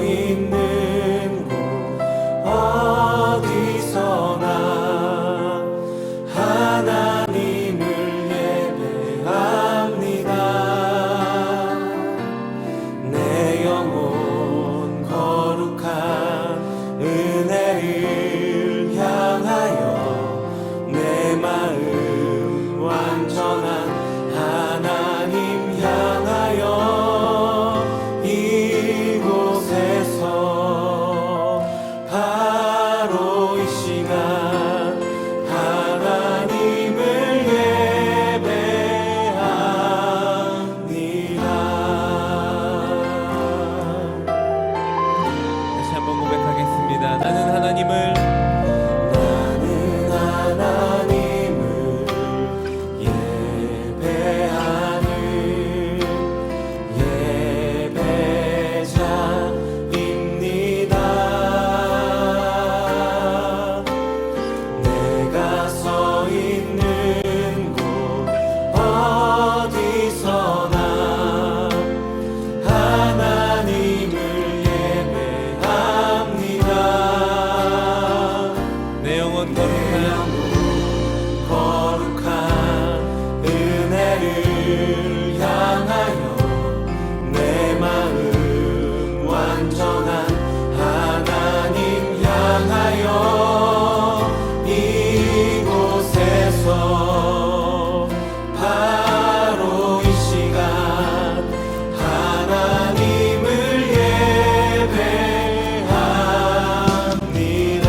있는 곳 어디서나 하나님을 예배합니다. 내 영혼 거룩한 은혜를 향하여 내 마음 완전한 하나님 향하여 이곳에서 바로 이 시간 하나님을 예배합니다. 다시 한번 고백하겠습니다. 나는 하나님을 예배하는 예배자입니다. 내가 서 있는 곳 어디서나 하나님을 예배합니다. 내 영혼 거룩한 은혜를 향하여 내 마음 완전한 하나님 향하여 이곳에서 바로 이 시간 하나님을 예배합니다.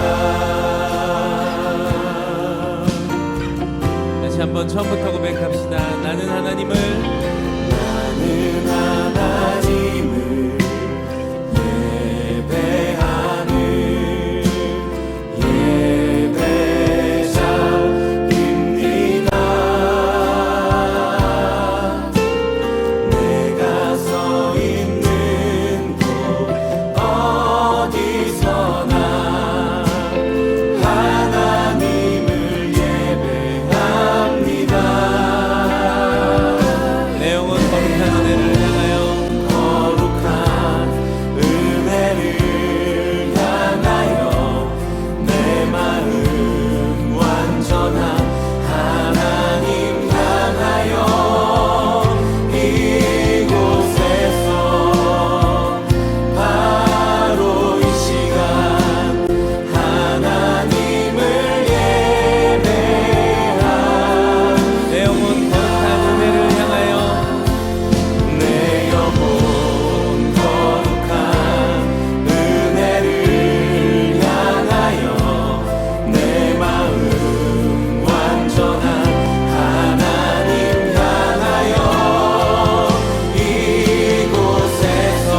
다시 한번 처음부터 고백합시다. 나는 하나님을 예배하는 예배자입니다. 내가 서 있는 곳 어디서나 하나님을 예배합니다. 내 영혼 거룩한 은혜를 향하여 거룩한 은혜를 향하여 내 마음 완전한 하나님 향하여 이곳에서 바로 이 시간 하나님을 예배합니다. 내 영혼 거룩한 은혜를 향하여 내 영혼 거룩한 은혜를 향하여 내 마음 완전한 하나님 향하여 이곳에서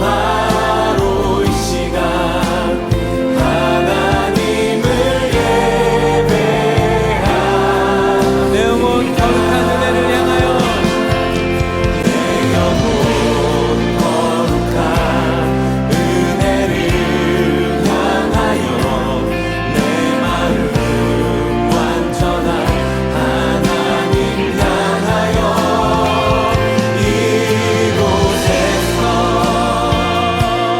바로 이 시간 하나님을 예배합니다. 내 영혼 거룩한 은혜를 향하여 내 영혼 거룩한 은혜를 향하여 내 마음 완전한 하나님 향하여 이곳에서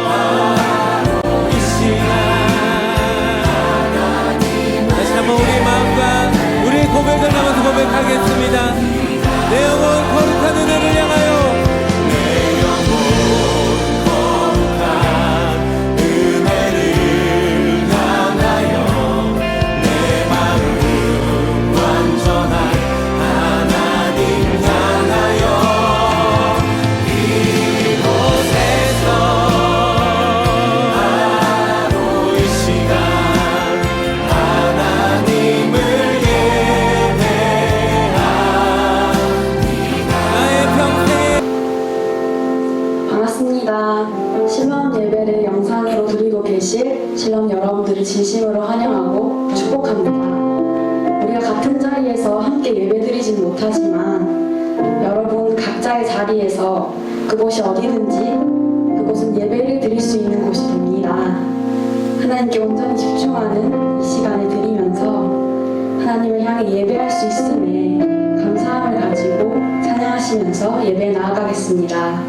바로 이 시간 다시 한번 우리 마음과 우리 고백을 나눠서 고백하겠습니다. 내 영혼 거룩한 은혜를 향하여 내 영혼 거룩한 은혜를 향하여 내 마음 완전한 하나님 향하여 이곳에서 바로 이 시간 하나님을 예배합니다. 나의 평생에 반갑습니다. 신령 예배를 영상으로 드리고 계실 신령 여러분들을 진심으로 환영하고 축복합니다. 우리가 같은 자리에서 함께 예배드리진 못하지만 여러분 각자의 자리에서 그곳이 어디든지 그곳은 예배를 드릴 수 있는 곳이 됩니다. 하나님께 온전히 집중하는 이 시간을 드리면서 하나님을 향해 예배할 수 있음에 감사함을 가지고 찬양하시면서 예배에 나아가겠습니다.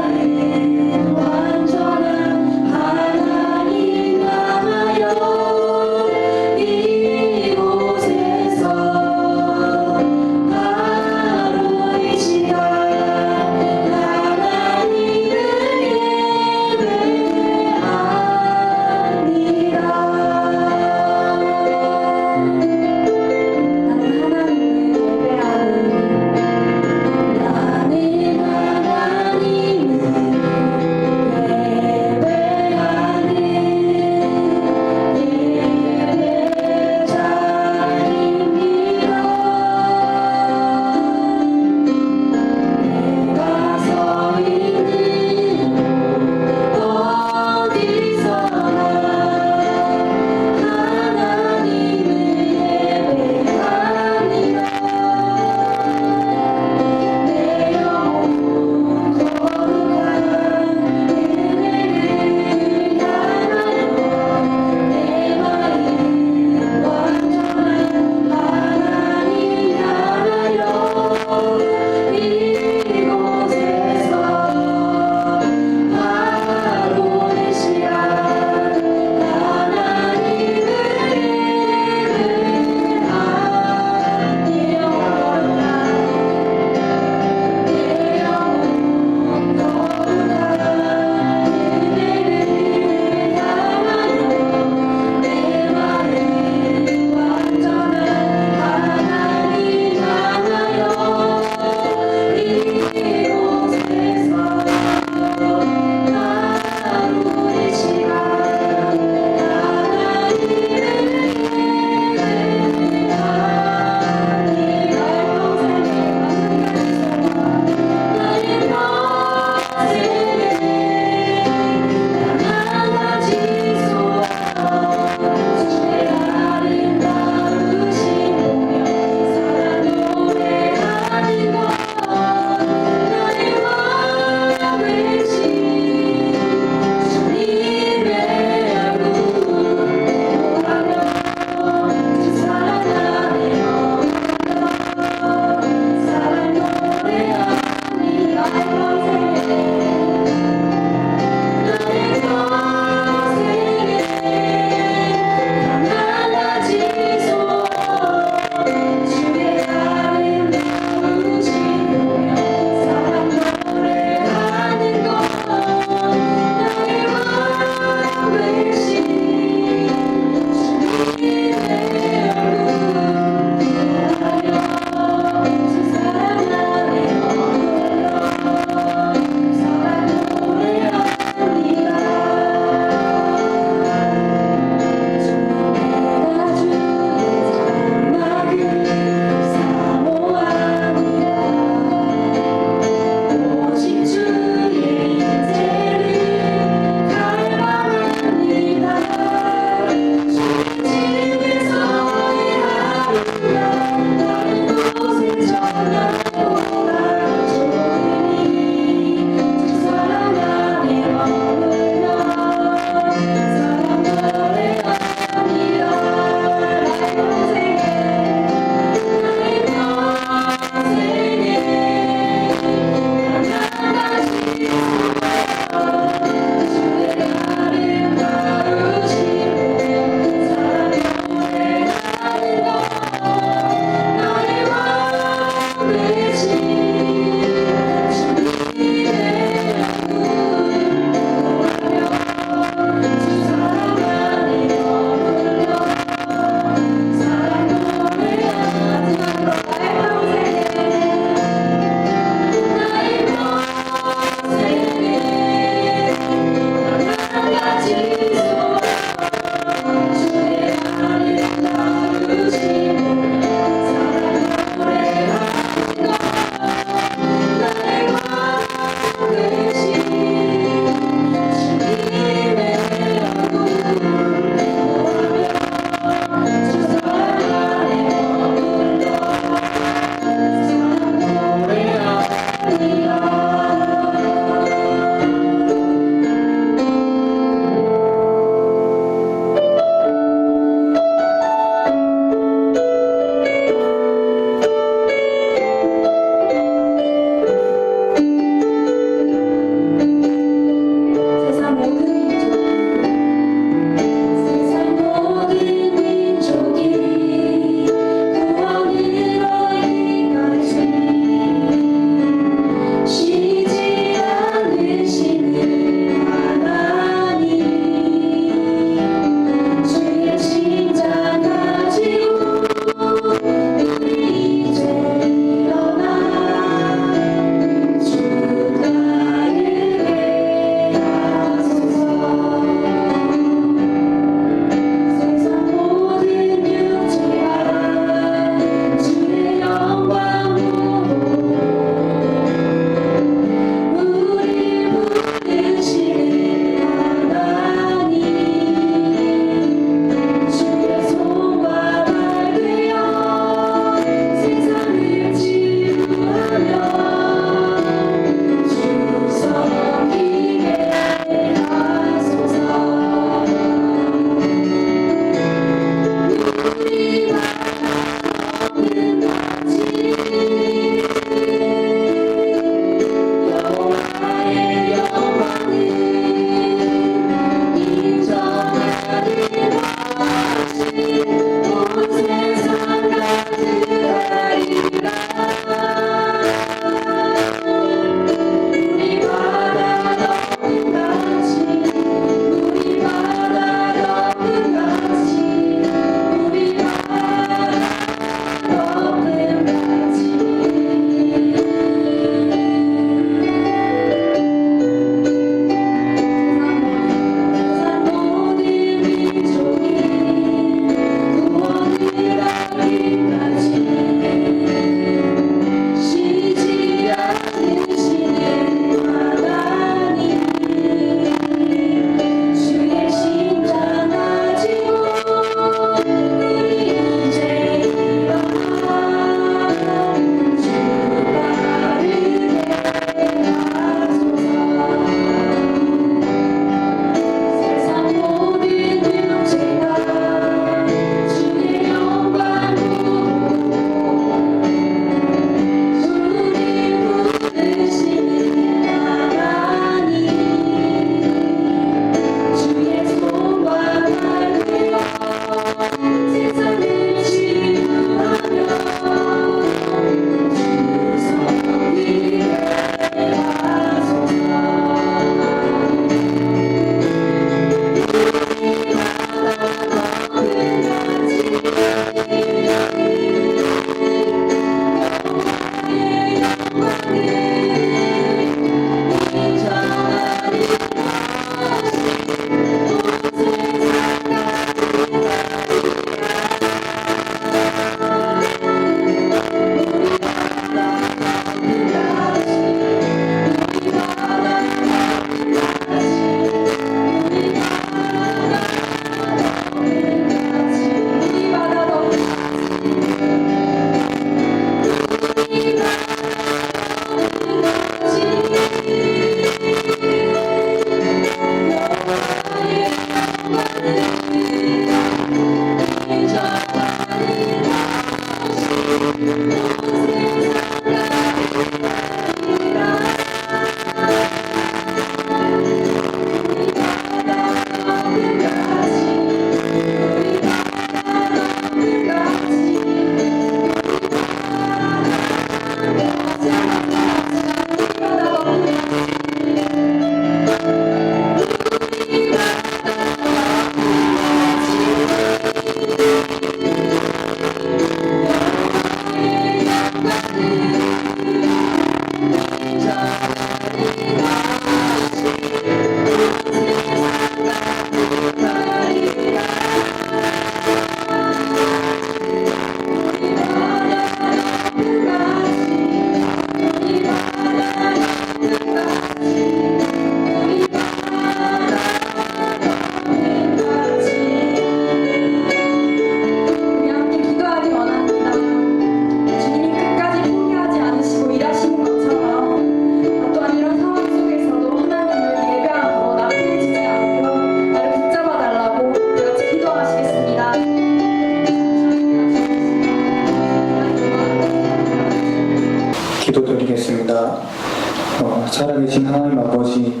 살아계신 하나님 아버지,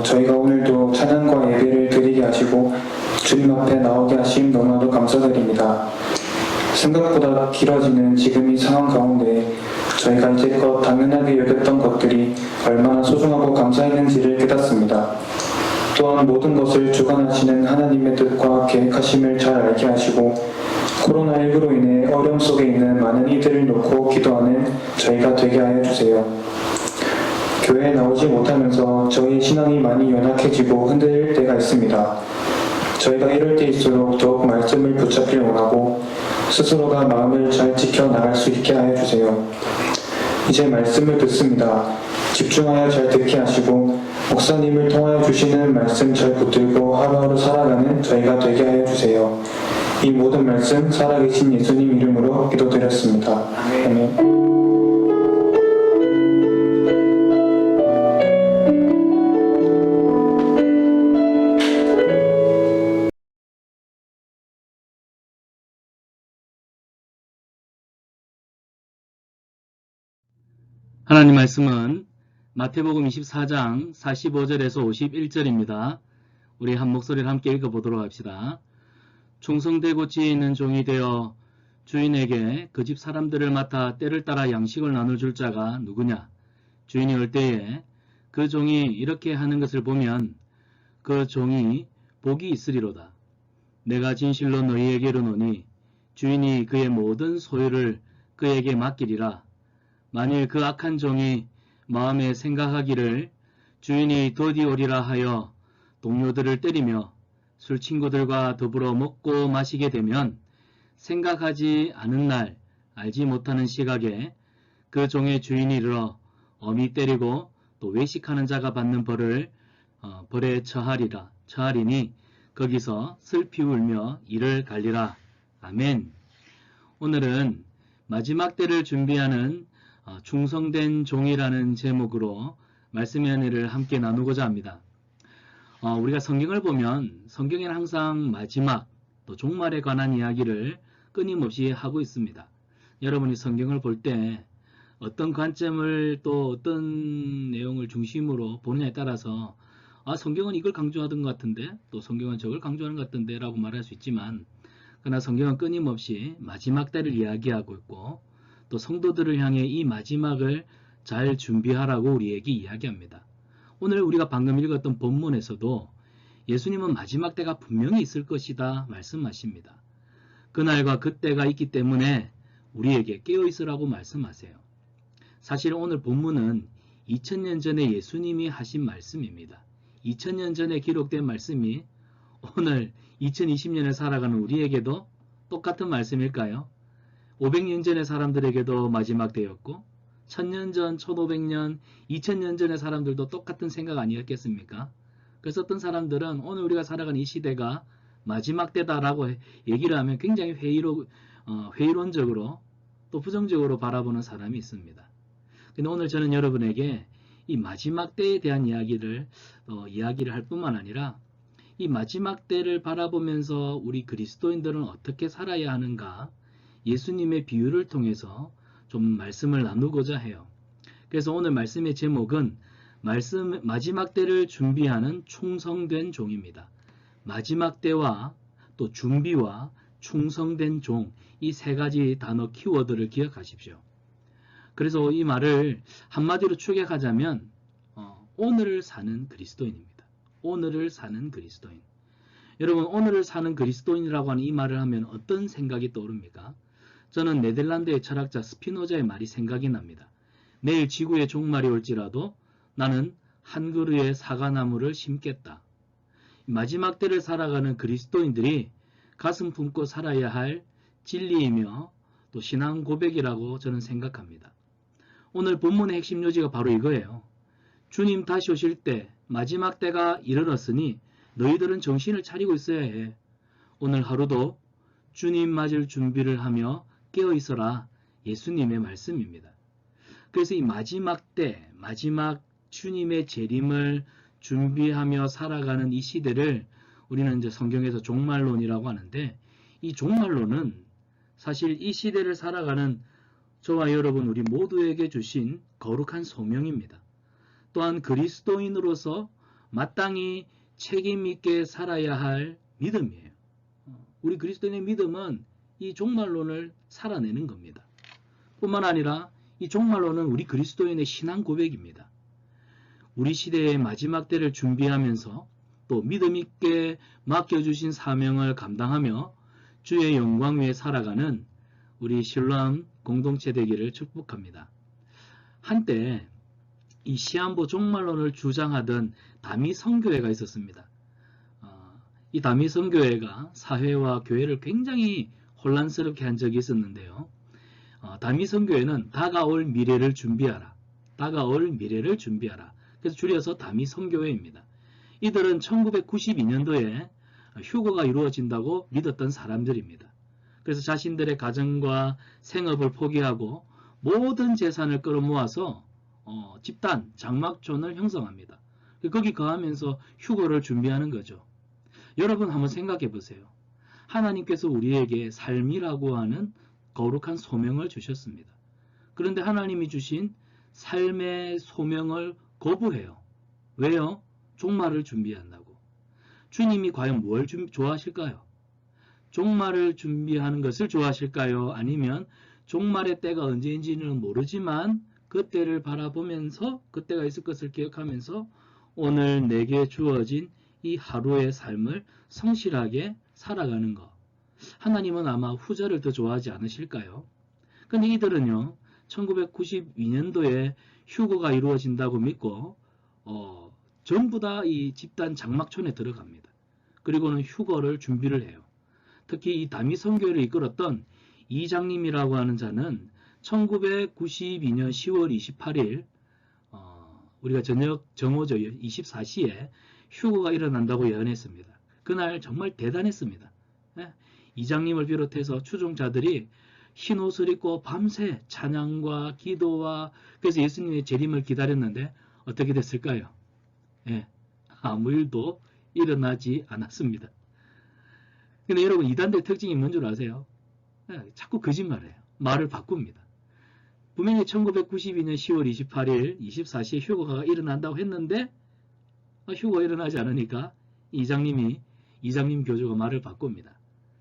저희가 오늘도 찬양과 예배를 드리게 하시고 주님 앞에 나오게 하심 너무나도 감사드립니다. 생각보다 길어지는 지금 이 상황 가운데 저희가 이제껏 당연하게 여겼던 것들이 얼마나 소중하고 감사했는지를 깨닫습니다. 또한 모든 것을 주관하시는 하나님의 뜻과 계획하심을 잘 알게 하시고 코로나19로 인해 어려움 속에 있는 많은 이들을 놓고 기도하는 저희가 되게 하여 주세요. 교회에 나오지 못하면서 저희의 신앙이 많이 연약해지고 흔들릴 때가 있습니다. 저희가 이럴 때일수록 더욱 말씀을 붙잡길 원하고 스스로가 마음을 잘 지켜나갈 수 있게 하여 주세요. 이제 말씀을 듣습니다. 집중하여 잘 듣게 하시고 목사님을 통하여 주시는 말씀 잘 붙들고 하루하루 살아가는 저희가 되게 하여 주세요. 이 모든 말씀 살아계신 예수님 이름으로 기도드렸습니다. 아멘. 하나님 말씀은 마태복음 24장 45절에서 51절입니다. 우리 한 목소리를 함께 읽어보도록 합시다. 충성되고 지혜 있는 종이 되어 주인에게 그 집 사람들을 맡아 때를 따라 양식을 나눠줄 자가 누구냐? 주인이 올 때에 그 종이 이렇게 하는 것을 보면 그 종이 복이 있으리로다. 내가 진실로 너희에게 이르노니 주인이 그의 모든 소유를 그에게 맡기리라. 만일 그 악한 종이 마음에 생각하기를 주인이 더디 오리라 하여 동료들을 때리며 술 친구들과 더불어 먹고 마시게 되면 생각하지 않은 날 알지 못하는 시각에 그 종의 주인이 이르러 엄히 때리고 또 외식하는 자가 받는 벌에 처하리니 거기서 슬피 울며 이를 갈리라. 아멘. 오늘은 마지막 때를 준비하는 충성된 종이라는 제목으로 말씀의 은혜를 함께 나누고자 합니다. 우리가 성경을 보면 성경에는 항상 마지막 또 종말에 관한 이야기를 끊임없이 하고 있습니다. 여러분이 성경을 볼 때 어떤 관점을 또 어떤 내용을 중심으로 보느냐에 따라서 성경은 이걸 강조하던 것 같은데 또 성경은 저걸 강조하는 것 같은데 라고 말할 수 있지만 그러나 성경은 끊임없이 마지막 때를 이야기하고 있고 또 성도들을 향해 이 마지막을 잘 준비하라고 우리에게 이야기합니다. 오늘 우리가 방금 읽었던 본문에서도 예수님은 마지막 때가 분명히 있을 것이다 말씀하십니다. 그날과 그때가 있기 때문에 우리에게 깨어있으라고 말씀하세요. 사실 오늘 본문은 2000년 전에 예수님이 하신 말씀입니다. 2000년 전에 기록된 말씀이 오늘 2020년에 살아가는 우리에게도 똑같은 말씀일까요? 500년 전의 사람들에게도 마지막 때였고 1000년 전, 1500년, 2000년 전의 사람들도 똑같은 생각 아니었겠습니까? 그래서 어떤 사람들은 오늘 우리가 살아가는 이 시대가 마지막 때다라고 얘기를 하면 굉장히 회의론적으로 또 부정적으로 바라보는 사람이 있습니다. 근데 오늘 저는 여러분에게 이 마지막 때에 대한 이야기를 할 뿐만 아니라 이 마지막 때를 바라보면서 우리 그리스도인들은 어떻게 살아야 하는가 예수님의 비유를 통해서 좀 말씀을 나누고자 해요. 그래서 오늘 말씀의 제목은 마지막 때를 준비하는 충성된 종입니다. 마지막 때와 또 준비와 충성된 종, 이 세 가지 단어 키워드를 기억하십시오. 그래서 이 말을 한마디로 축약하자면 오늘을 사는 그리스도인입니다. 오늘을 사는 그리스도인. 여러분, 오늘을 사는 그리스도인이라고 하는 이 말을 하면 어떤 생각이 떠오릅니까? 저는 네덜란드의 철학자 스피노자의 말이 생각이 납니다. 내일 지구의 종말이 올지라도 나는 한 그루의 사과나무를 심겠다. 마지막 때를 살아가는 그리스도인들이 가슴 품고 살아야 할 진리이며 또 신앙 고백이라고 저는 생각합니다. 오늘 본문의 핵심 요지가 바로 이거예요. 주님 다시 오실 때 마지막 때가 이르렀으니 너희들은 정신을 차리고 있어야 해. 오늘 하루도 주님 맞을 준비를 하며 깨어 있어라. 예수님의 말씀입니다. 그래서 이 마지막 때, 마지막 주님의 재림을 준비하며 살아가는 이 시대를 우리는 이제 성경에서 종말론이라고 하는데, 이 종말론은 사실 이 시대를 살아가는 저와 여러분 우리 모두에게 주신 거룩한 소명입니다. 또한 그리스도인으로서 마땅히 책임 있게 살아야 할 믿음이에요. 우리 그리스도인의 믿음은 이 종말론을 살아내는 겁니다. 뿐만 아니라 이 종말론은 우리 그리스도인의 신앙 고백입니다. 우리 시대의 마지막 때를 준비하면서 또 믿음 있게 맡겨주신 사명을 감당하며 주의 영광 위에 살아가는 우리 실로암 공동체 되기를 축복합니다. 한때 이 시한부 종말론을 주장하던 다미 선교회가 있었습니다. 이 다미 선교회가 사회와 교회를 굉장히 혼란스럽게 한 적이 있었는데요. 다미 선교회는 다가올 미래를 준비하라. 다가올 미래를 준비하라. 그래서 줄여서 다미 선교회입니다. 이들은 1992년도에 휴거가 이루어진다고 믿었던 사람들입니다. 그래서 자신들의 가정과 생업을 포기하고 모든 재산을 끌어모아서 집단 장막촌을 형성합니다. 거기 거하면서 휴거를 준비하는 거죠. 여러분 한번 생각해 보세요. 하나님께서 우리에게 삶이라고 하는 거룩한 소명을 주셨습니다. 그런데 하나님이 주신 삶의 소명을 거부해요. 왜요? 종말을 준비한다고. 주님이 과연 뭘 좋아하실까요? 종말을 준비하는 것을 좋아하실까요? 아니면 종말의 때가 언제인지는 모르지만 그때를 바라보면서 그때가 있을 것을 기억하면서 오늘 내게 주어진 이 하루의 삶을 성실하게 살아가는 것. 하나님은 아마 후자를 더 좋아하지 않으실까요? 근데 이들은요, 1992년도에 휴거가 이루어진다고 믿고 전부 다 이 집단 장막촌에 들어갑니다. 그리고는 휴거를 준비를 해요. 특히 이 다미 선교회를 이끌었던 이장님이라고 하는 자는 1992년 10월 28일 우리가 저녁 정오죠. 24시에 휴거가 일어난다고 예언했습니다. 그날 정말 대단했습니다. 이장님을 비롯해서 추종자들이 흰 옷을 입고 밤새 찬양과 기도와 그래서 예수님의 재림을 기다렸는데 어떻게 됐을까요? 아무 일도 일어나지 않았습니다. 근데 여러분 이단들 특징이 뭔 줄 아세요? 자꾸 거짓말해요. 말을 바꿉니다. 분명히 1992년 10월 28일 24시에 휴거가 일어난다고 했는데 휴거가 일어나지 않으니까 이장님 교주가 말을 바꿉니다.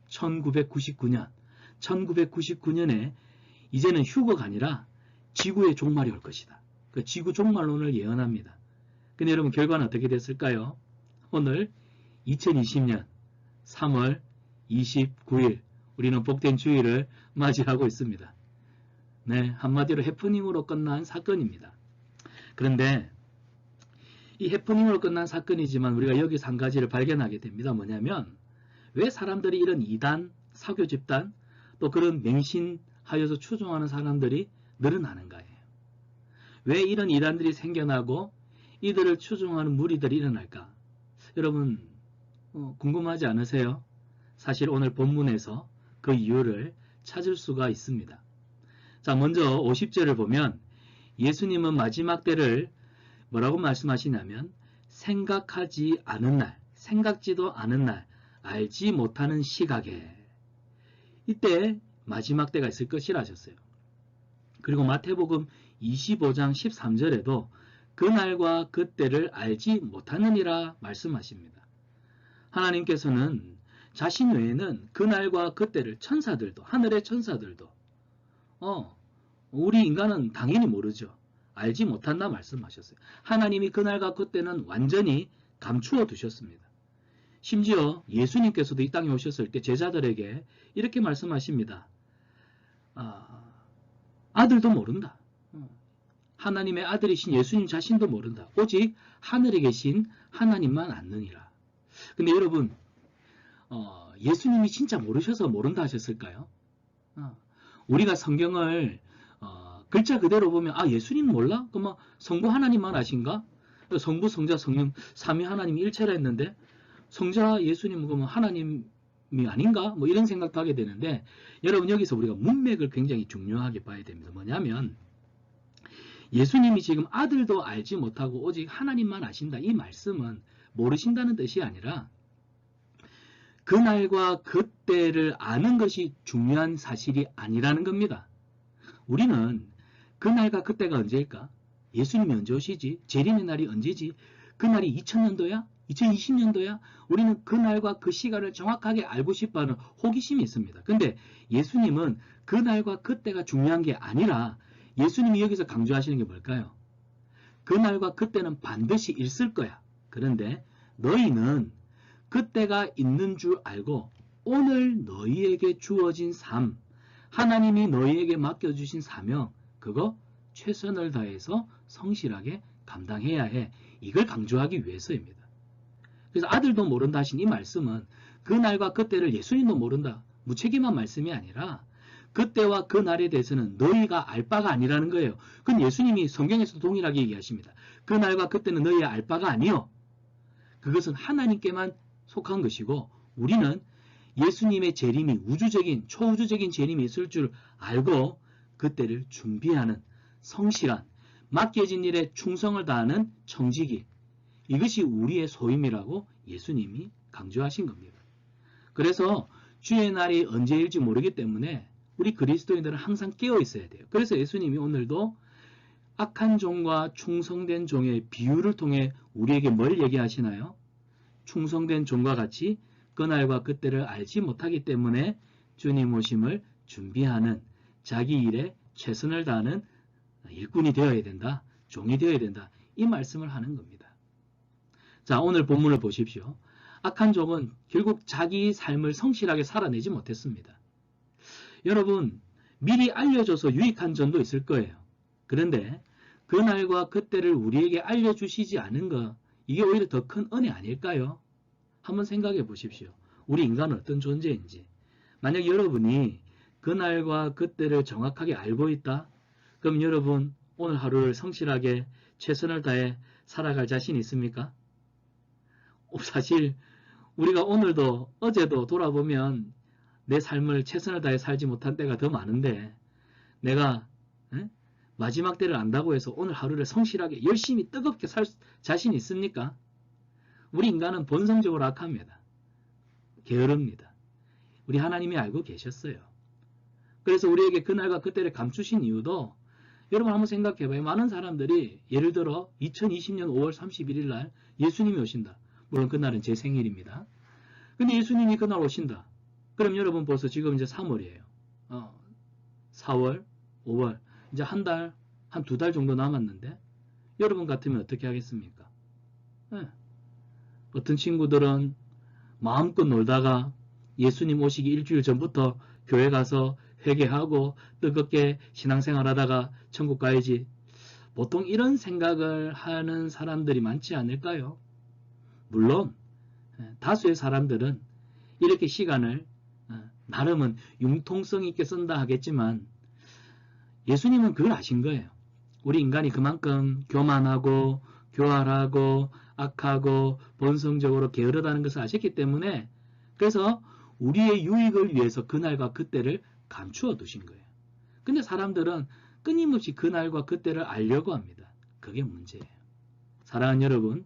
1999년에 이제는 휴거가 아니라 지구의 종말이 올 것이다. 그 지구 종말론을 예언합니다. 근데 여러분 결과는 어떻게 됐을까요? 오늘 2020년 3월 29일 우리는 복된 주일을 맞이하고 있습니다. 네, 한마디로 해프닝으로 끝난 사건입니다. 그런데 이 해프닝으로 끝난 사건이지만 우리가 여기서 한 가지를 발견하게 됩니다. 뭐냐면 왜 사람들이 이런 이단, 사교 집단 또 그런 맹신하여서 추종하는 사람들이 늘어나는가예요. 왜 이런 이단들이 생겨나고 이들을 추종하는 무리들이 일어날까? 여러분 궁금하지 않으세요? 사실 오늘 본문에서 그 이유를 찾을 수가 있습니다. 자, 먼저 50절을 보면 예수님은 마지막 때를 뭐라고 말씀하시냐면 생각하지 않은 날, 생각지도 않은 날, 알지 못하는 시각에 이때 마지막 때가 있을 것이라 하셨어요. 그리고 마태복음 25장 13절에도 그날과 그때를 알지 못하느니라 말씀하십니다. 하나님께서는 자신 외에는 그날과 그때를 천사들도 하늘의 천사들도 우리 인간은 당연히 모르죠. 알지 못한다 말씀하셨어요. 하나님이 그날과 그때는 완전히 감추어 두셨습니다. 심지어 예수님께서도 이 땅에 오셨을 때 제자들에게 이렇게 말씀하십니다. 아들도 모른다. 하나님의 아들이신 예수님 자신도 모른다. 오직 하늘에 계신 하나님만 아느니라. 근데 여러분 예수님이 진짜 모르셔서 모른다 하셨을까요? 우리가 성경을 글자 그대로 보면 예수님 몰라? 그럼 성부 하나님만 아신가? 성부, 성자, 성령 삼위 하나님이 일체라 했는데 성자 예수님은 그러면 하나님이 아닌가? 뭐 이런 생각도 하게 되는데 여러분 여기서 우리가 문맥을 굉장히 중요하게 봐야 됩니다. 뭐냐면 예수님이 지금 아들도 알지 못하고 오직 하나님만 아신다. 이 말씀은 모르신다는 뜻이 아니라 그날과 그때를 아는 것이 중요한 사실이 아니라는 겁니다. 우리는 그날과 그때가 언제일까? 예수님이 언제 오시지? 재림의 날이 언제지? 그 날이 2000년도야? 2020년도야? 우리는 그 날과 그 시간을 정확하게 알고 싶어하는 호기심이 있습니다. 근데 예수님은 그 날과 그때가 중요한 게 아니라 예수님이 여기서 강조하시는 게 뭘까요? 그 날과 그때는 반드시 있을 거야. 그런데 너희는 그때가 있는 줄 알고 오늘 너희에게 주어진 삶, 하나님이 너희에게 맡겨주신 사명, 그거 최선을 다해서 성실하게 감당해야 해. 이걸 강조하기 위해서입니다. 그래서 아들도 모른다 하신 이 말씀은 그 날과 그때를 예수님도 모른다. 무책임한 말씀이 아니라 그때와 그 날에 대해서는 너희가 알 바가 아니라는 거예요. 그건 예수님이 성경에서 동일하게 얘기하십니다. 그 날과 그때는 너희가 알 바가 아니요. 그것은 하나님께만 속한 것이고 우리는 예수님의 재림이 우주적인 초우주적인 재림이 있을 줄 알고 그때를 준비하는 성실한 맡겨진 일에 충성을 다하는 청지기, 이것이 우리의 소임이라고 예수님이 강조하신 겁니다. 그래서 주의 날이 언제일지 모르기 때문에 우리 그리스도인들은 항상 깨어 있어야 돼요. 그래서 예수님이 오늘도 악한 종과 충성된 종의 비유를 통해 우리에게 뭘 얘기하시나요? 충성된 종과 같이 그날과 그때를 알지 못하기 때문에 주님 오심을 준비하는 자기 일에 최선을 다하는 일꾼이 되어야 된다. 종이 되어야 된다. 이 말씀을 하는 겁니다. 자, 오늘 본문을 보십시오. 악한 종은 결국 자기 삶을 성실하게 살아내지 못했습니다. 여러분, 미리 알려줘서 유익한 점도 있을 거예요. 그런데 그날과 그때를 우리에게 알려주시지 않은 것, 이게 오히려 더 큰 은혜 아닐까요? 한번 생각해 보십시오. 우리 인간은 어떤 존재인지. 만약 여러분이 그날과 그때를 정확하게 알고 있다? 그럼 여러분 오늘 하루를 성실하게 최선을 다해 살아갈 자신 있습니까? 사실 우리가 오늘도 어제도 돌아보면 내 삶을 최선을 다해 살지 못한 때가 더 많은데 내가 마지막 때를 안다고 해서 오늘 하루를 성실하게 열심히 뜨겁게 살 자신 있습니까? 우리 인간은 본성적으로 악합니다. 게으릅니다. 우리 하나님이 알고 계셨어요. 그래서 우리에게 그날과 그때를 감추신 이유도 여러분 한번 생각해봐요. 많은 사람들이 예를 들어 2020년 5월 31일 날 예수님이 오신다. 물론 그날은 제 생일입니다. 근데 예수님이 그날 오신다. 그럼 여러분 벌써 지금 이제 3월이에요. 4월, 5월 이제 한 달, 한 2달 정도 남았는데 여러분 같으면 어떻게 하겠습니까? 어떤 친구들은 마음껏 놀다가 예수님 오시기 일주일 전부터 교회 가서 회개하고 뜨겁게 신앙생활 하다가 천국 가야지. 보통 이런 생각을 하는 사람들이 많지 않을까요? 물론 다수의 사람들은 이렇게 시간을 나름은 융통성 있게 쓴다 하겠지만 예수님은 그걸 아신 거예요. 우리 인간이 그만큼 교만하고 교활하고 악하고 본성적으로 게으르다는 것을 아셨기 때문에 그래서 우리의 유익을 위해서 그날과 그때를 감추어 두신 거예요. 근데 사람들은 끊임없이 그날과 그때를 알려고 합니다. 그게 문제예요. 사랑하는 여러분,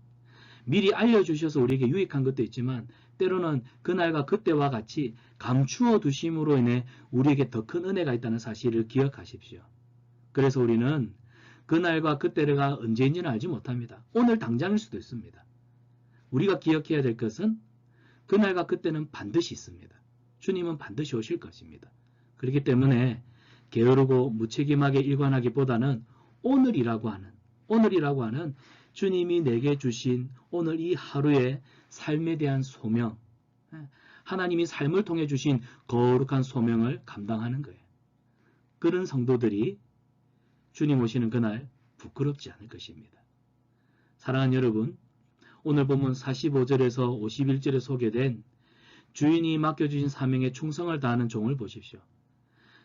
미리 알려주셔서 우리에게 유익한 것도 있지만 때로는 그날과 그때와 같이 감추어 두심으로 인해 우리에게 더 큰 은혜가 있다는 사실을 기억하십시오. 그래서 우리는 그날과 그때가 언제인지는 알지 못합니다. 오늘 당장일 수도 있습니다. 우리가 기억해야 될 것은 그날과 그때는 반드시 있습니다. 주님은 반드시 오실 것입니다. 그렇기 때문에 게으르고 무책임하게 일관하기보다는 오늘이라고 하는 주님이 내게 주신 오늘 이 하루의 삶에 대한 소명, 하나님이 삶을 통해 주신 거룩한 소명을 감당하는 거예요. 그런 성도들이 주님 오시는 그날 부끄럽지 않을 것입니다. 사랑하는 여러분, 오늘 본문 45절에서 51절에 소개된 주인이 맡겨주신 사명에 충성을 다하는 종을 보십시오.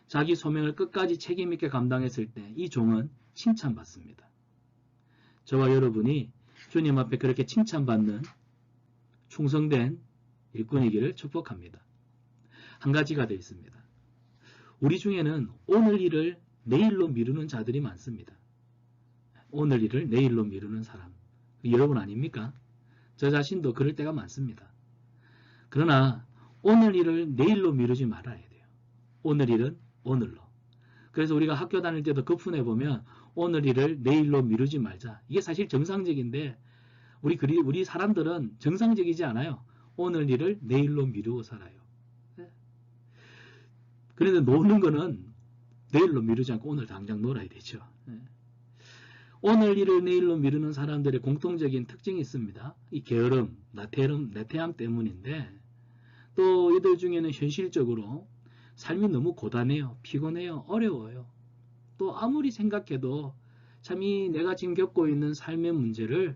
자기 소명을 끝까지 책임있게 감당했을 때 이 종은 칭찬받습니다. 저와 여러분이 주님 앞에 그렇게 칭찬받는 충성된 일꾼이기를 축복합니다. 한 가지가 더 있습니다. 우리 중에는 오늘 일을 내일로 미루는 자들이 많습니다. 오늘 일을 내일로 미루는 사람. 여러분 아닙니까? 저 자신도 그럴 때가 많습니다. 그러나 오늘 일을 내일로 미루지 말아야 돼요. 오늘 일은 오늘로. 그래서 우리가 학교 다닐 때도 급fun해 보면 오늘 일을 내일로 미루지 말자. 이게 사실 정상적인데 우리 사람들은 정상적이지 않아요. 오늘 일을 내일로 미루고 살아요. 그런데 노는 거는 내일로 미루지 않고 오늘 당장 놀아야 되죠. 오늘 일을 내일로 미루는 사람들의 공통적인 특징이 있습니다. 이 게으름, 나태함 때문인데 또 이들 중에는 현실적으로 삶이 너무 고단해요. 피곤해요. 어려워요. 또 아무리 생각해도 참 이 내가 지금 겪고 있는 삶의 문제를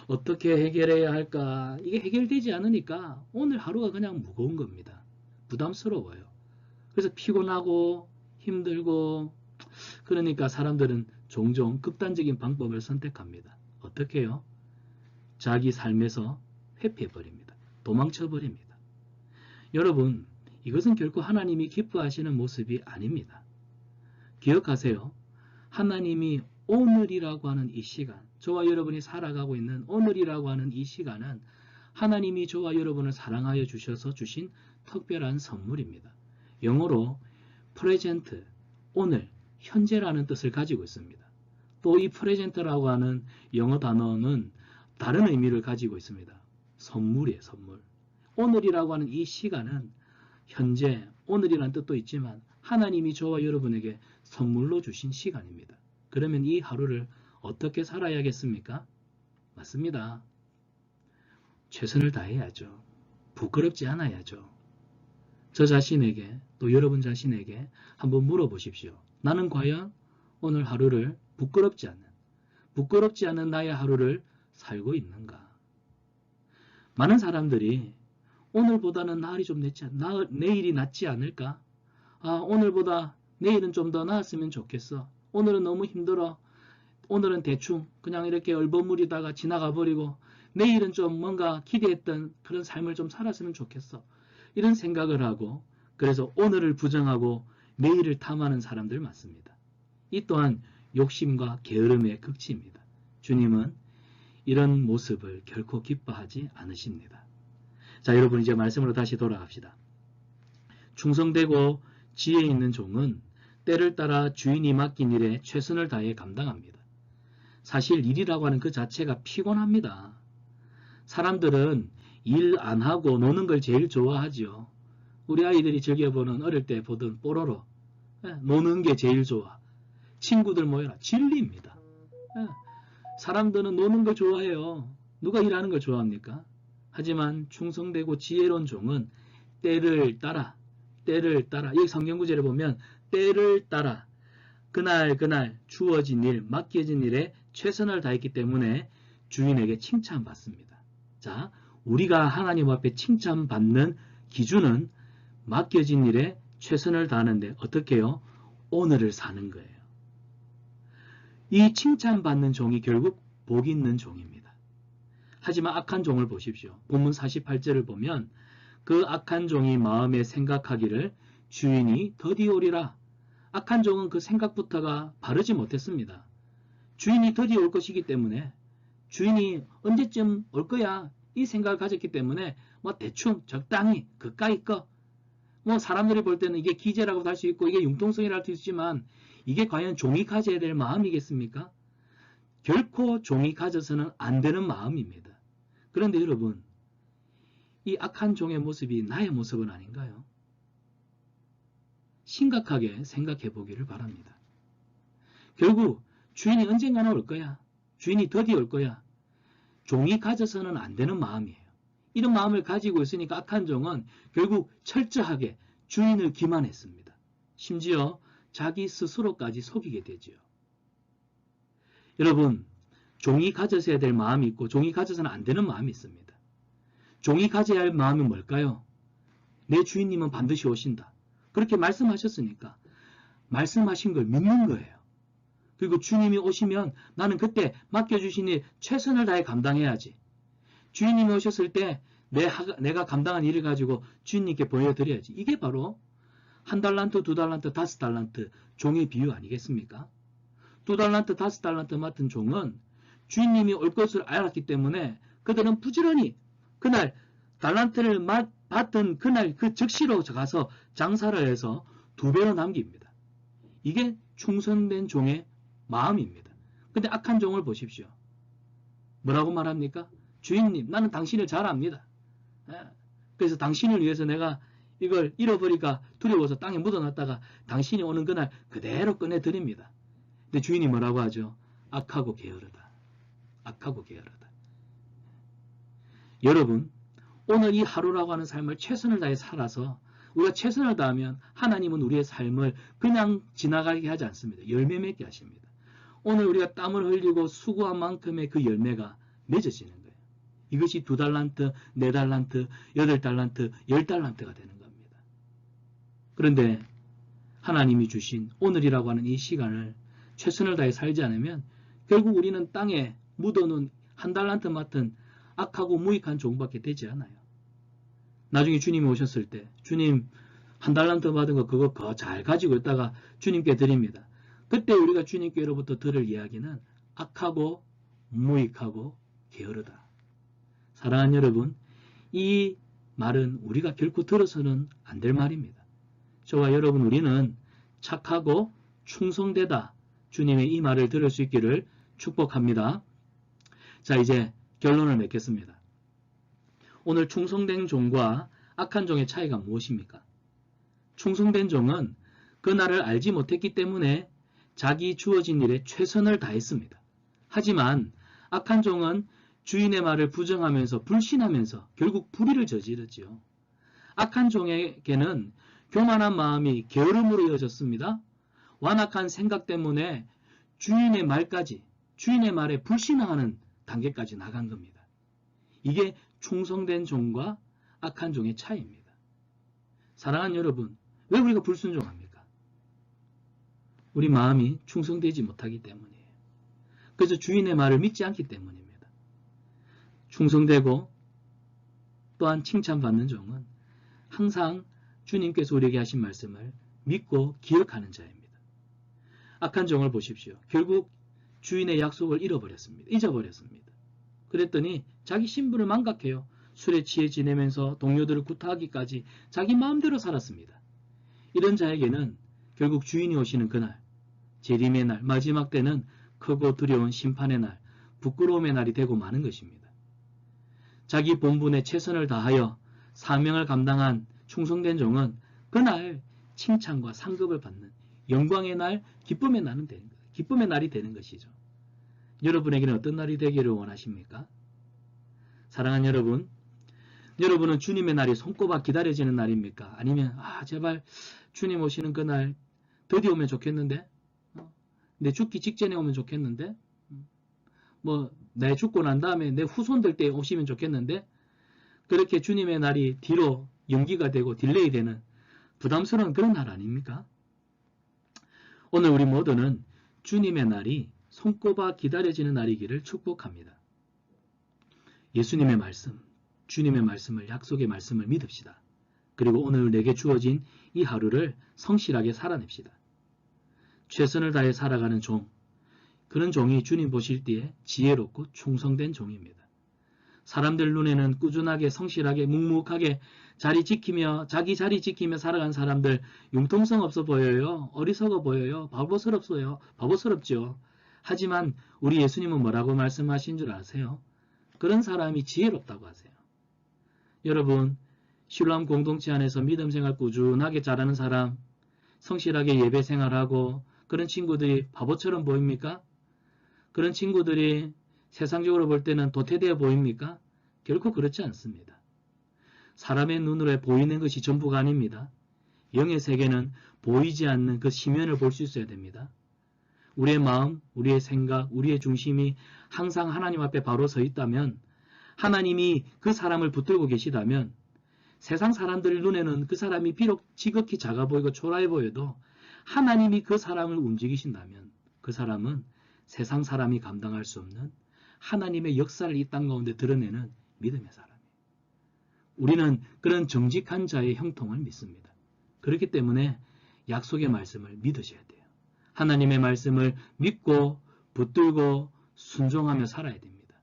어떻게 해결해야 할까 이게 해결되지 않으니까 오늘 하루가 그냥 무거운 겁니다. 부담스러워요. 그래서 피곤하고 힘들고 그러니까 사람들은 종종 극단적인 방법을 선택합니다. 어떻게 해요? 자기 삶에서 회피해버립니다. 도망쳐버립니다. 여러분, 이것은 결코 하나님이 기뻐하시는 모습이 아닙니다. 기억하세요. 하나님이 오늘이라고 하는 이 시간, 저와 여러분이 살아가고 있는 오늘이라고 하는 이 시간은 하나님이 저와 여러분을 사랑하여 주셔서 주신 특별한 선물입니다. 영어로 present, 오늘, 현재라는 뜻을 가지고 있습니다. 또 이 present라고 하는 영어 단어는 다른 의미를 가지고 있습니다. 선물이에요, 선물. 오늘이라고 하는 이 시간은 현재, 오늘이라는 뜻도 있지만 하나님이 저와 여러분에게 선물로 주신 시간입니다. 그러면 이 하루를 어떻게 살아야겠습니까? 맞습니다. 최선을 다해야죠. 부끄럽지 않아야죠. 저 자신에게 또 여러분 자신에게 한번 물어보십시오. 나는 과연 오늘 하루를 부끄럽지 않은 나의 하루를 살고 있는가? 많은 사람들이 오늘보다는 내일이 낫지 않을까? 오늘보다 내일은 좀 더 나았으면 좋겠어. 오늘은 너무 힘들어. 오늘은 대충 그냥 이렇게 얼버무리다가 지나가 버리고 내일은 좀 뭔가 기대했던 그런 삶을 좀 살았으면 좋겠어. 이런 생각을 하고 그래서 오늘을 부정하고 내일을 탐하는 사람들 많습니다. 이 또한 욕심과 게으름의 극치입니다. 주님은 이런 모습을 결코 기뻐하지 않으십니다. 자, 여러분 이제 말씀으로 다시 돌아갑시다. 충성되고 지혜 있는 종은 때를 따라 주인이 맡긴 일에 최선을 다해 감당합니다. 사실 일이라고 하는 그 자체가 피곤합니다. 사람들은 일 안 하고 노는 걸 제일 좋아하죠. 우리 아이들이 즐겨보는 어릴 때 보던 뽀로로, 노는 게 제일 좋아. 친구들 모여라. 진리입니다. 사람들은 노는 걸 좋아해요. 누가 일하는 걸 좋아합니까? 하지만 충성되고 지혜로운 종은 때를 따라 여기 성경구절에 보면 때를 따라 그날 주어진 일, 맡겨진 일에 최선을 다했기 때문에 주인에게 칭찬받습니다. 자, 우리가 하나님 앞에 칭찬받는 기준은 맡겨진 일에 최선을 다하는데 어떻게 해요? 오늘을 사는 거예요. 이 칭찬받는 종이 결국 복 있는 종입니다. 하지만 악한 종을 보십시오. 본문 48절을 보면 그 악한 종이 마음에 생각하기를 주인이 더디오리라. 악한 종은 그 생각부터가 바르지 못했습니다. 주인이 더디 올 것이기 때문에 주인이 언제쯤 올 거야 이 생각을 가졌기 때문에 대충 적당히 그까이 거 사람들이 볼 때는 이게 기재라고도 할 수 있고 이게 융통성이라고 할 수 있지만 이게 과연 종이 가져야 될 마음이겠습니까? 결코 종이 가져서는 안 되는 마음입니다. 그런데 여러분, 이 악한 종의 모습이 나의 모습은 아닌가요? 심각하게 생각해 보기를 바랍니다. 결국 주인이 언젠가는 올 거야. 주인이 더디 올 거야. 종이 가져서는 안 되는 마음이에요. 이런 마음을 가지고 있으니까 악한 종은 결국 철저하게 주인을 기만했습니다. 심지어 자기 스스로까지 속이게 되지요. 여러분, 종이 가져서야 될 마음이 있고 종이 가져서는 안 되는 마음이 있습니다. 종이 가져야 할 마음은 뭘까요? 내 주인님은 반드시 오신다. 그렇게 말씀하셨으니까 말씀하신 걸 믿는 거예요. 그리고 주님이 오시면 나는 그때 맡겨주신 일 최선을 다해 감당해야지. 주인님이 오셨을 때 내가 감당한 일을 가지고 주인님께 보여드려야지. 이게 바로 1달란트, 2달란트, 5달란트 종의 비유 아니겠습니까? 2달란트, 5달란트 맡은 종은 주인님이 올 것을 알았기 때문에 그들은 부지런히 그날 달란트를 받은 그날 그 즉시로 가서 장사를 해서 2배로 남깁니다. 이게 충성된 종의 마음입니다. 근데 악한 종을 보십시오. 뭐라고 말합니까? 주인님, 나는 당신을 잘 압니다. 그래서 당신을 위해서 내가 이걸 잃어버리가 두려워서 땅에 묻어놨다가 당신이 오는 그날 그대로 꺼내드립니다. 근데 주인이 뭐라고 하죠? 악하고 게으르다. 악하고 게으르다. 여러분, 오늘 이 하루라고 하는 삶을 최선을 다해 살아서 우리가 최선을 다하면 하나님은 우리의 삶을 그냥 지나가게 하지 않습니다. 열매 맺게 하십니다. 오늘 우리가 땀을 흘리고 수고한 만큼의 그 열매가 맺어지는 거예요. 이것이 2달란트, 4달란트, 8달란트, 10달란트가 되는 겁니다. 그런데 하나님이 주신 오늘이라고 하는 이 시간을 최선을 다해 살지 않으면 결국 우리는 땅에 묻어놓은 1달란트 맡은 악하고 무익한 종밖에 되지 않아요. 나중에 주님이 오셨을 때 주님 1달란트 받은 거 그거 잘 가지고 있다가 주님께 드립니다. 그때 우리가 주님께로부터 들을 이야기는 악하고 무익하고 게으르다. 사랑하는 여러분, 이 말은 우리가 결코 들어서는 안 될 말입니다. 저와 여러분, 우리는 착하고 충성되다. 주님의 이 말을 들을 수 있기를 축복합니다. 자, 이제 결론을 맺겠습니다. 오늘 충성된 종과 악한 종의 차이가 무엇입니까? 충성된 종은 그날을 알지 못했기 때문에 자기 주어진 일에 최선을 다했습니다. 하지만 악한 종은 주인의 말을 부정하면서 불신하면서 결국 불의를 저지르지요. 악한 종에게는 교만한 마음이 게으름으로 이어졌습니다. 완악한 생각 때문에 주인의 말에 불신하는 단계까지 나간 겁니다. 이게 충성된 종과 악한 종의 차이입니다. 사랑하는 여러분, 왜 우리가 불순종합니까? 우리 마음이 충성되지 못하기 때문이에요. 그래서 주인의 말을 믿지 않기 때문입니다. 충성되고 또한 칭찬받는 종은 항상 주님께서 우리에게 하신 말씀을 믿고 기억하는 자입니다. 악한 종을 보십시오. 결국 주인의 약속을 잊어버렸습니다. 그랬더니 자기 신분을 망각해요. 술에 취해 지내면서 동료들을 구타하기까지 자기 마음대로 살았습니다. 이런 자에게는 결국 주인이 오시는 그날, 재림의 날, 마지막 때는 크고 두려운 심판의 날, 부끄러움의 날이 되고 마는 것입니다. 자기 본분에 최선을 다하여 사명을 감당한 충성된 종은 그날 칭찬과 상급을 받는 영광의 날, 기쁨의 날이 되는 것이죠. 여러분에게는 어떤 날이 되기를 원하십니까? 사랑하는 여러분, 여러분은 주님의 날이 손꼽아 기다려지는 날입니까? 아니면 제발 주님 오시는 그날 드디어 오면 좋겠는데? 내 죽기 직전에 오면 좋겠는데? 내 죽고 난 다음에 내 후손들 때 오시면 좋겠는데? 그렇게 주님의 날이 뒤로 연기가 되고 딜레이 되는 부담스러운 그런 날 아닙니까? 오늘 우리 모두는 주님의 날이 손꼽아 기다려지는 날이기를 축복합니다. 예수님의 말씀, 주님의 말씀을, 약속의 말씀을 믿읍시다. 그리고 오늘 내게 주어진 이 하루를 성실하게 살아냅시다. 최선을 다해 살아가는 종, 그런 종이 주님 보실 때에 지혜롭고 충성된 종입니다. 사람들 눈에는 꾸준하게 성실하게 묵묵하게 자기 자리 지키며 살아간 사람들 융통성 없어 보여요. 어리석어 보여요. 바보스럽죠. 하지만 우리 예수님은 뭐라고 말씀하신 줄 아세요? 그런 사람이 지혜롭다고 하세요. 여러분, 실로암 공동체 안에서 믿음 생활 꾸준하게 잘하는 사람, 성실하게 예배 생활하고 그런 친구들이 바보처럼 보입니까? 그런 친구들이 세상적으로 볼 때는 도태되어 보입니까? 결코 그렇지 않습니다. 사람의 눈으로 보이는 것이 전부가 아닙니다. 영의 세계는 보이지 않는 그 심연을 볼 수 있어야 됩니다. 우리의 마음, 우리의 생각, 우리의 중심이 항상 하나님 앞에 바로 서 있다면, 하나님이 그 사람을 붙들고 계시다면, 세상 사람들 눈에는 그 사람이 비록 지극히 작아 보이고 초라해 보여도 하나님이 그 사람을 움직이신다면 그 사람은 세상 사람이 감당할 수 없는 하나님의 역사를 이 땅 가운데 드러내는 믿음의 사람이에요. 우리는 그런 정직한 자의 형통을 믿습니다. 그렇기 때문에 약속의 말씀을 믿으셔야 돼요. 하나님의 말씀을 믿고 붙들고 순종하며 살아야 됩니다.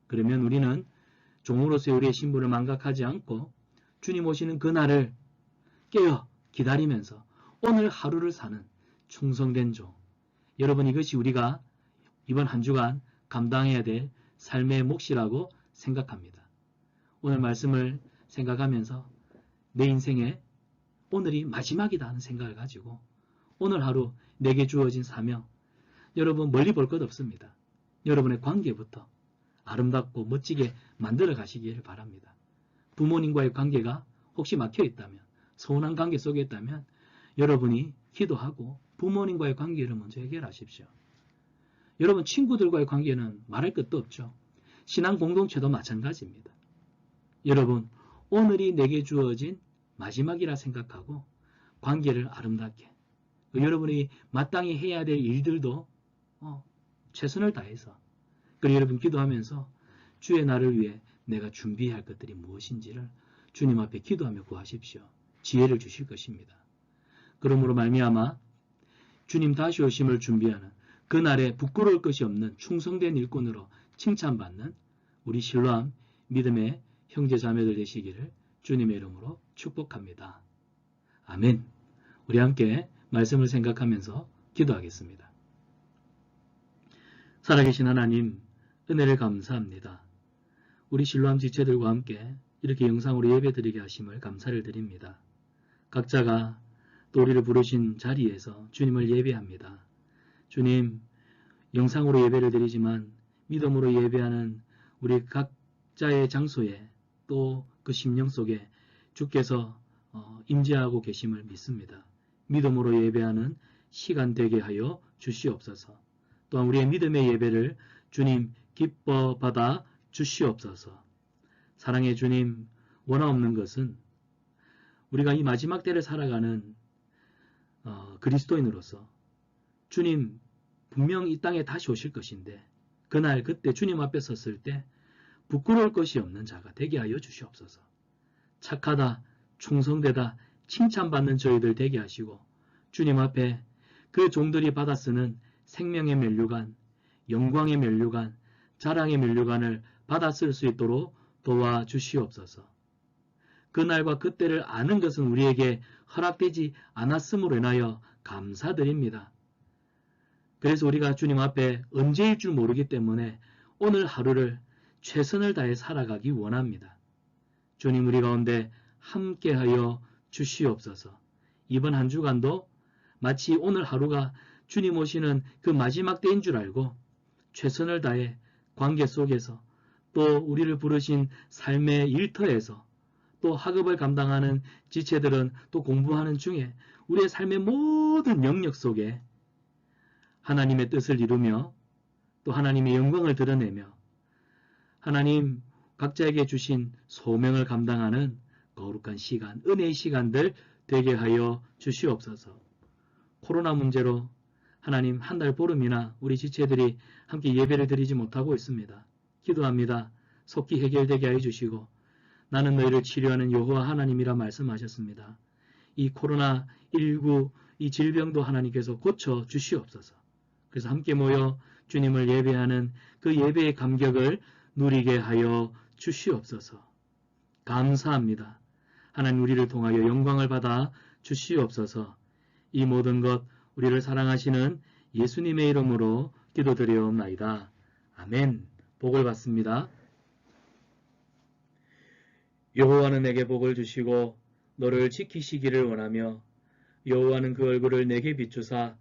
그러면 우리는 종으로서의 우리의 신분을 망각하지 않고 주님 오시는 그날을 깨어 기다리면서 오늘 하루를 사는 충성된 종. 여러분, 이것이 우리가 이번 한 주간 감당해야 될 삶의 몫이라고 생각합니다. 오늘 말씀을 생각하면서 내 인생에 오늘이 마지막이다 하는 생각을 가지고 오늘 하루 내게 주어진 사명, 여러분 멀리 볼 것 없습니다. 여러분의 관계부터 아름답고 멋지게 만들어 가시기를 바랍니다. 부모님과의 관계가 혹시 막혀 있다면, 서운한 관계 속에 있다면 여러분이 기도하고 부모님과의 관계를 먼저 해결하십시오. 여러분 친구들과의 관계는 말할 것도 없죠. 신앙 공동체도 마찬가지입니다. 여러분 오늘이 내게 주어진 마지막이라 생각하고 관계를 아름답게, 여러분이 마땅히 해야 될 일들도 최선을 다해서, 그리고 여러분 기도하면서 주의 날을 위해 내가 준비해야 할 것들이 무엇인지를 주님 앞에 기도하며 구하십시오. 지혜를 주실 것입니다. 그러므로 말미암아 주님 다시 오심을 준비하는 그날에 부끄러울 것이 없는 충성된 일꾼으로 칭찬받는 우리 실로암 믿음의 형제 자매들 되시기를 주님의 이름으로 축복합니다. 아멘. 우리 함께 말씀을 생각하면서 기도하겠습니다. 살아계신 하나님, 은혜를 감사합니다. 우리 실로암 지체들과 함께 이렇게 영상으로 예배드리게 하심을 감사를 드립니다. 각자가 또 우리를 부르신 자리에서 주님을 예배합니다. 주님, 영상으로 예배를 드리지만 믿음으로 예배하는 우리 각자의 장소에 또 그 심령 속에 주께서 임재하고 계심을 믿습니다. 믿음으로 예배하는 시간 되게 하여 주시옵소서. 또한 우리의 믿음의 예배를 주님 기뻐 받아 주시옵소서. 사랑의 주님, 원하 없는 것은 우리가 이 마지막 때를 살아가는 그리스도인으로서 주님 분명 이 땅에 다시 오실 것인데 그날 그때 주님 앞에 섰을 때 부끄러울 것이 없는 자가 되게 하여 주시옵소서. 착하다, 충성되다, 칭찬받는 저희들 되게 하시고 주님 앞에 그 종들이 받아 쓰는 생명의 면류관, 영광의 면류관, 자랑의 면류관을 받아 쓸 수 있도록 도와주시옵소서. 그날과 그때를 아는 것은 우리에게 허락되지 않았음으로 인하여 감사드립니다. 그래서 우리가 주님 앞에 언제일 줄 모르기 때문에 오늘 하루를 최선을 다해 살아가기 원합니다. 주님 우리 가운데 함께하여 주시옵소서. 이번 한 주간도 마치 오늘 하루가 주님 오시는 그 마지막 때인 줄 알고 최선을 다해 관계 속에서 또 우리를 부르신 삶의 일터에서 또 학업을 감당하는 지체들은 또 공부하는 중에 우리의 삶의 모든 영역 속에 하나님의 뜻을 이루며 또 하나님의 영광을 드러내며 하나님 각자에게 주신 소명을 감당하는 거룩한 시간, 은혜의 시간들 되게 하여 주시옵소서. 코로나 문제로 하나님 한 달 보름이나 우리 지체들이 함께 예배를 드리지 못하고 있습니다. 기도합니다. 속히 해결되게 하여 주시고 나는 너희를 치료하는 여호와 하나님이라 말씀하셨습니다. 이 코로나19 이 질병도 하나님께서 고쳐 주시옵소서. 그래서 함께 모여 주님을 예배하는 그 예배의 감격을 누리게 하여 주시옵소서. 감사합니다. 하나님 우리를 통하여 영광을 받아 주시옵소서. 이 모든 것 우리를 사랑하시는 예수님의 이름으로 기도드리옵나이다. 아멘. 복을 받습니다. 여호와는 내게 복을 주시고 너를 지키시기를 원하며 여호와는 그 얼굴을 내게 비추사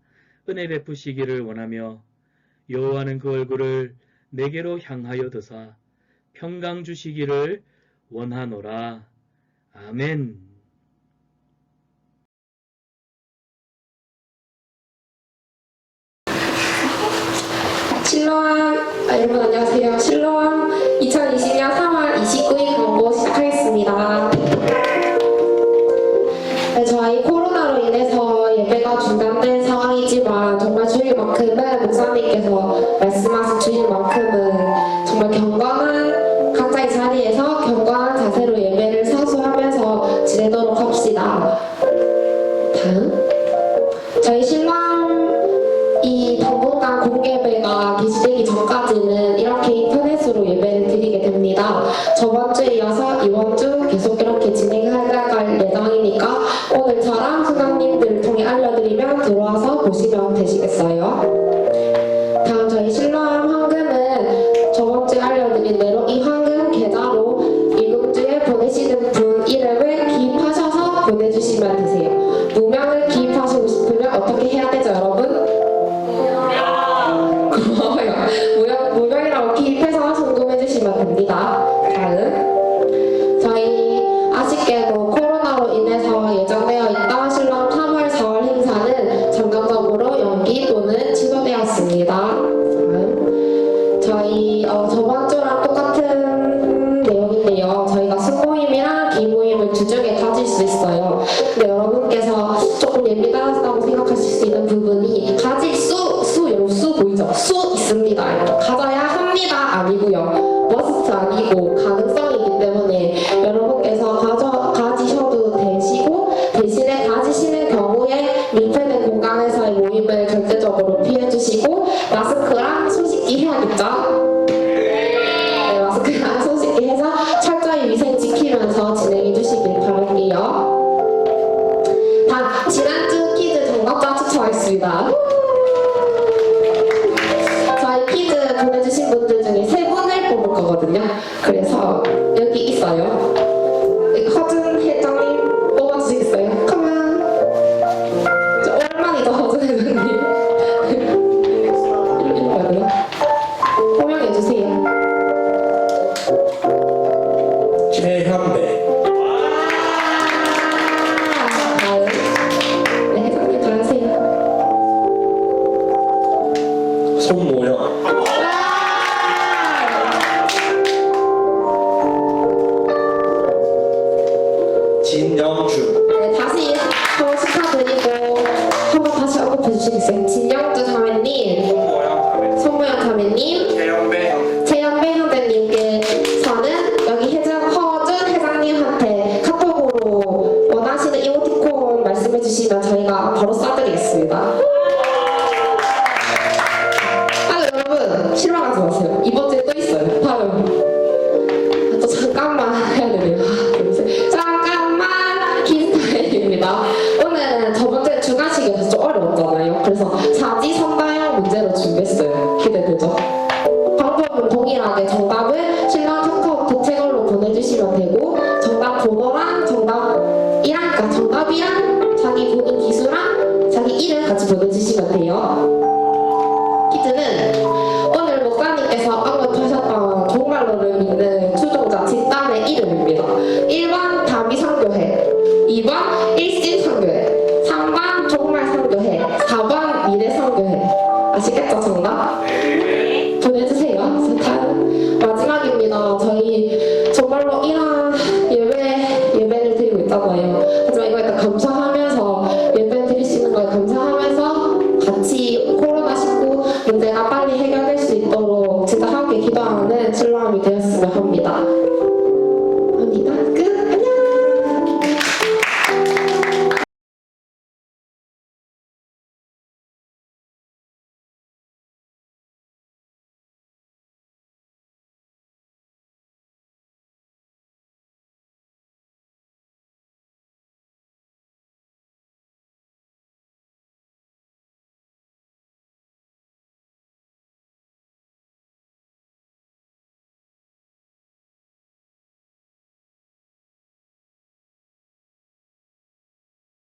은혜 베푸시기를 원하며 여호와는 그 얼굴을 내게로 향하여 드사 평강 주시기를 원하노라. 아멘. 실로암 여러분 안녕하세요. 실로암 2020년 3월 29일 광고 시작하겠습니다. 네, 저희 코로나로 인해서 예배가 중단된 상황이지만 정말 주일만큼은 목사님께서 말씀하신 주일만큼은 정말 경건한 각자의 자리에서 경건한 자세로 예배를 사수하면서 지내도록 합시다. 다음 저희 신랑이 당분간 공개배가 게시되기 전까지는 이렇게 인터넷으로 예배를 드리게 됩니다. 저번 주에 이어서 이번 주 계속 이렇게 진행할 예정이니까 오늘 저랑 수강님들을 통해 알려드리면 들어와서 보시면 되시겠어요. 다음 저희 신랑 보내주시면 되세요. 무명을 기입하시고 싶으면 어떻게 해야 되죠, 여러분? 고마워요. 무명이라고 기입해서 송금해주시면 됩니다. 다음. 저희 아쉽게도 코로나로 인해서 예정되어 있던 신랑 3월 4월 행사는 잠정적으로 연기 또는 취소되었습니다. 다음. 저희 저번 주랑 똑같은 내용인데요. 저희가 수모임이랑 기모임을 주중에 가질 수 있어요. 근데 여러분께서 조금 예민하다고 생각하실 수 있는 부분이 가질 수 보이죠? 수 있습니다. 가져야 합니다. 아니고요. 머스트 아니고 가능성이기 때문에 여러분께서 가지셔도 되시고 대신에 가지시는 경우에 밀폐된 공간에서의 모임을 절대적으로 피해주시고 마스크랑 손 씻기 해야겠죠? 네, 마스크랑 손 씻기 해서 철저히 위생 지키면서 진행해 주시길 바랄게요. 다음, 지난주 퀴즈 정답자 추첨하겠습니다. 저희 퀴즈 보내주신 분들 중에 3분을 뽑을 거거든요. 그래서 여기 있어요. 허준 회장님 뽑아주시겠어요? 컴온. 오랜만이죠, 허준 회장님. 이리 와요. 호명해주세요. 최현배, 다음. 네, 회장님 들어가세요. 손모영, 진영주, 네, 다시 한번 축하드리고 한번 다시 언급해 주시겠어요? 진영주 자매님, 손모영 자매님, 최연배 형제님께서는 여기 허준 회장님한테 카톡으로 원하시는 이모티콘 말씀해 주시면 저희가 바로 쏴드리겠습니다. 아, 여러분 실망하지 마세요. 이번 주에 또 있어요. 다음. 또 잠깐만 해야 되네요. 잠깐만 퀴즈타임입니다. 오늘은 저번 주에 주간식이어서 좀 어려웠잖아요. 그래서 사지선다형 문제로 준비했어요. 기대되죠? 방법은 동일하게 정답을 신랑 카카오 대체글로 보내주시면 되고 정답 번호랑 정답이랑 자기 본인 기수랑 자기 이름 같이 보내주시면 돼요. 퀴즈는 오늘 목사님께서 언급하셨던 종말론을 믿는 추종자 집단의 이름입니다. 1번 다미상교회, 2번 일신상교회, 3번 종말상교회, 4번 미래상교회. 아시겠죠, 정답? 보내주세요. 다음 마지막입니다. 저희 정말로 이런 예배를 드리고 있잖아요. 하지만 이거 일단 감사하면서